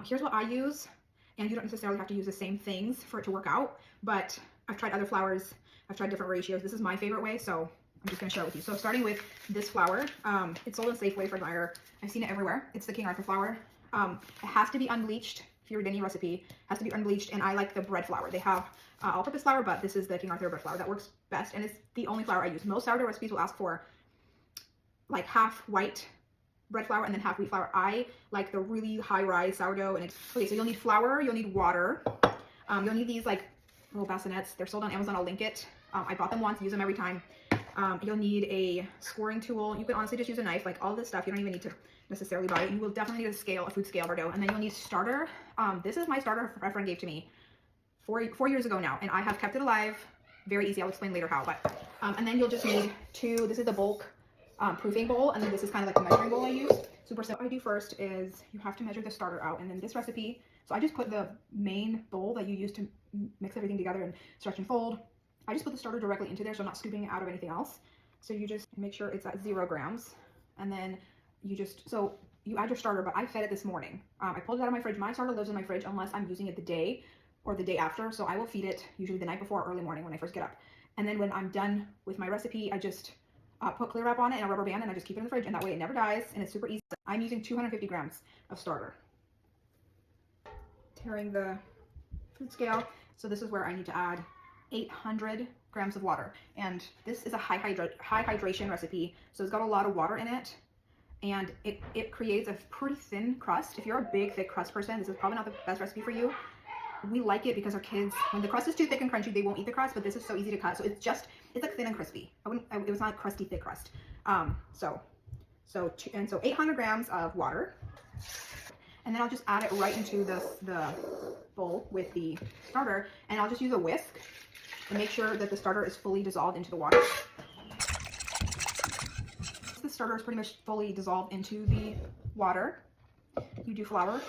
Here's what I use, and you don't necessarily have to use the same things for it to work out, but I've tried other flours, I've tried different ratios. This is my favorite way, so I'm just gonna share it with you. So starting with this flour, it's sold in Safeway for $1. I've seen it everywhere. It's the King Arthur flour. It has to be unbleached. If you read any recipe, it has to be unbleached, and I like the bread flour. They have all-purpose flour, but this is the King Arthur bread flour. That works best, and it's the only flour I use. Most sourdough recipes will ask for like half white bread flour and then half wheat flour. I like the really high rise sourdough, and it's okay. So you'll need flour, you'll need water, you'll need these like little bassinets. They're sold on Amazon. I'll link it. I bought them once, use them every time. You'll need a scoring tool. You can honestly just use a knife. Like all this stuff, you don't even need to necessarily buy it. You will definitely need a scale, a food scale for dough, and then you'll need starter. This is my starter my friend gave to me 4 years ago now, and I have kept it alive. Very easy. I'll explain later how. But and then you'll just need two. This is the bulk proofing bowl, and then this is kind of like the measuring bowl I use. Super simple. What I do first is you have to measure the starter out, and then this recipe, so I just put the main bowl that you use to mix everything together and stretch and fold. I just put the starter directly into there, so I'm not scooping it out of anything else. So you just make sure it's at 0 grams, and then you just, so you add your starter, but I fed it this morning. I pulled it out of my fridge. My starter lives in my fridge unless I'm using it the day or the day after, so I will feed it usually the night before or early morning when I first get up. And then when I'm done with my recipe, I just put clear wrap on it and a rubber band, and I just keep it in the fridge, and that way it never dies, and it's super easy. I'm using 250 grams of starter. Tearing the food scale, so this is where I need to add 800 grams of water, and this is a high hydration recipe, so it's got a lot of water in it, and it creates a pretty thin crust. If you're a big thick crust person, this is probably not the best recipe for you. We like it because our kids, when the crust is too thick and crunchy, they won't eat the crust, but this is so easy to cut. So it's like thin and crispy. It was not a crusty, thick crust. So 800 grams of water. And then I'll just add it right into the bowl with the starter. And I'll just use a whisk and make sure that the starter is fully dissolved into the water. The starter is pretty much fully dissolved into the water. You do flour. So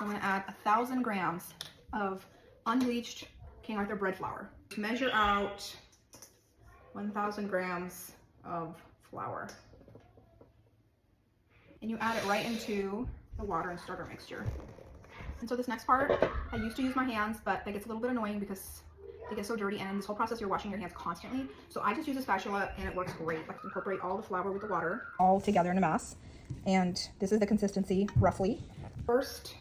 I'm going to add 1,000 grams of unbleached King Arthur bread flour. Measure out 1,000 grams of flour. And you add it right into the water and starter mixture. And so this next part, I used to use my hands, but that gets a little bit annoying because they get so dirty, and in this whole process you're washing your hands constantly. So I just use a spatula, and it works great. Like, incorporate all the flour with the water all together in a mass. And this is the consistency, roughly. First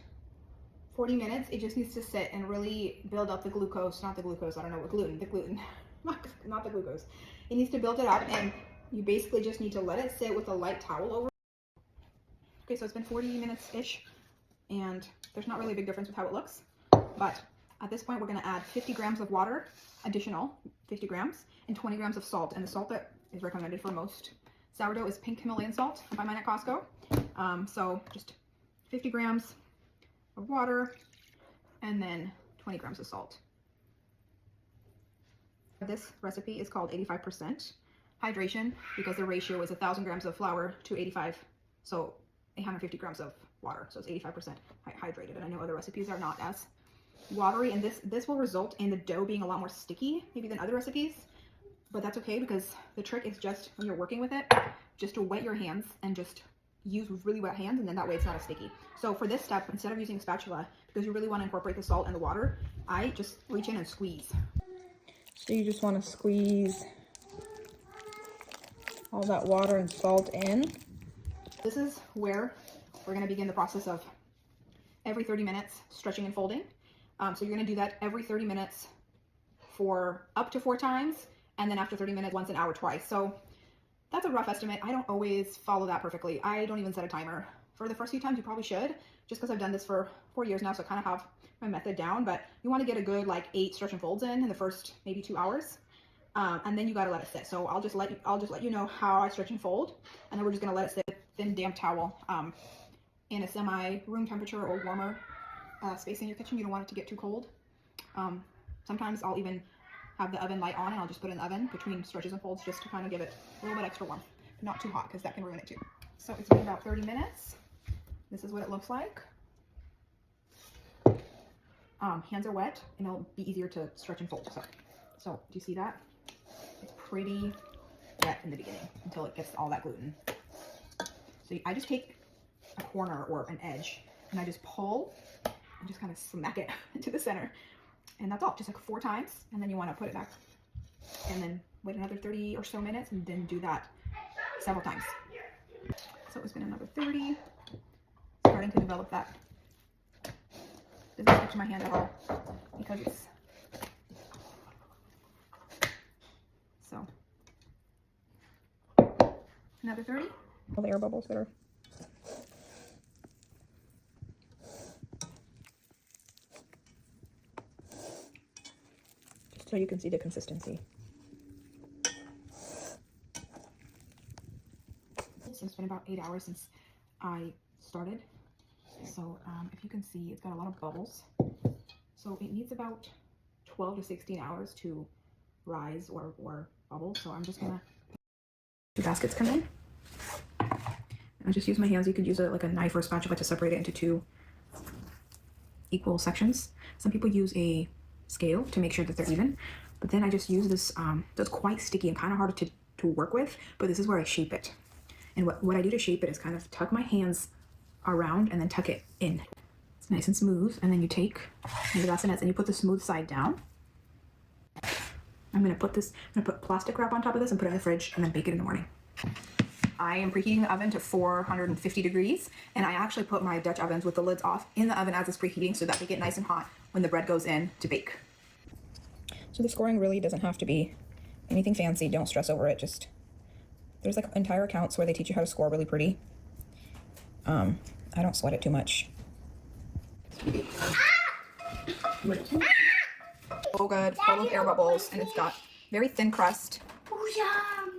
40 minutes, it just needs to sit and really build up the glucose, not the glucose, I don't know what, the gluten, not the glucose. It needs to build it up, and you basically just need to let it sit with a light towel over. Okay, so it's been 40 minutes-ish, and there's not really a big difference with how it looks, but at this point, we're gonna add 50 grams of water, additional 50 grams, and 20 grams of salt, and the salt that is recommended for most sourdough is pink Himalayan salt. I buy mine at Costco. So just 50 grams of water, and then 20 grams of salt. This recipe is called 85% hydration because the ratio is 1,000 grams of flour to 85, so 850 grams of water, so it's 85% hydrated. And I know other recipes are not as watery, and this will result in the dough being a lot more sticky maybe than other recipes, but that's okay because the trick is just when you're working with it, just to wet your hands and just use really wet hands, and then that way it's not as sticky. So for this step, instead of using a spatula, because you really want to incorporate the salt and the water, I just reach in and squeeze. So you just want to squeeze all that water and salt in. This is where we're going to begin the process of every 30 minutes stretching and folding. So you're going to do that every 30 minutes for up to 4 times, and then after 30 minutes, once an hour, twice. So that's a rough estimate. I don't always follow that perfectly. I don't even set a timer. For the first few times, you probably should, just because I've done this for 4 years now, so I kind of have my method down. But you want to get a good like 8 stretch and folds in the first maybe 2 hours, and then you got to let it sit. So I'll just let you know how I stretch and fold, and then we're just gonna let it sit in a damp towel in a semi-room temperature or warmer space in your kitchen. You don't want it to get too cold. Sometimes I'll even have the oven light on, and I'll just put it in the oven between stretches and folds just to kind of give it a little bit extra warmth. Not too hot because that can ruin it too. So it's been about 30 minutes. This is what it looks like. Hands are wet, and it'll be easier to stretch and fold. So do you see that? It's pretty wet in the beginning until it gets all that gluten. So I just take a corner or an edge and I just pull and just kind of smack it into the center. And that's all, just like 4 times. And then you want to put it back and then wait another 30 or so minutes and then do that several times. So it's been another 30, starting to develop that. Doesn't stick to my hand at all because it's, so another 30. All the air bubbles that are just so you can see the consistency. It's been about 8 hours since I started. So if you can see, it's got a lot of bubbles. So it needs about 12 to 16 hours to rise or bubble. So I'm just gonna, 2 baskets come in. I just use my hands. You could use like a knife or a spatula to separate it into 2 equal sections. Some people use a scale to make sure that they're even, but then I just use this, so it's quite sticky and kind of hard to work with, but this is where I shape it. And what I do to shape it is kind of tuck my hands around and then tuck it in. It's nice and smooth. And then you take the bassinets and you put the smooth side down. I'm gonna put plastic wrap on top of this and put it in the fridge and then bake it in the morning. I am preheating the oven to 450 degrees, and I actually put my Dutch ovens with the lids off in the oven as it's preheating so that they get nice and hot when the bread goes in to bake. So the scoring really doesn't have to be anything fancy. Don't stress over it. Just, there's like entire accounts where they teach you how to score really pretty. I don't sweat it too much. So good, full of air bubbles, and it's got very thin crust. Oh, yum.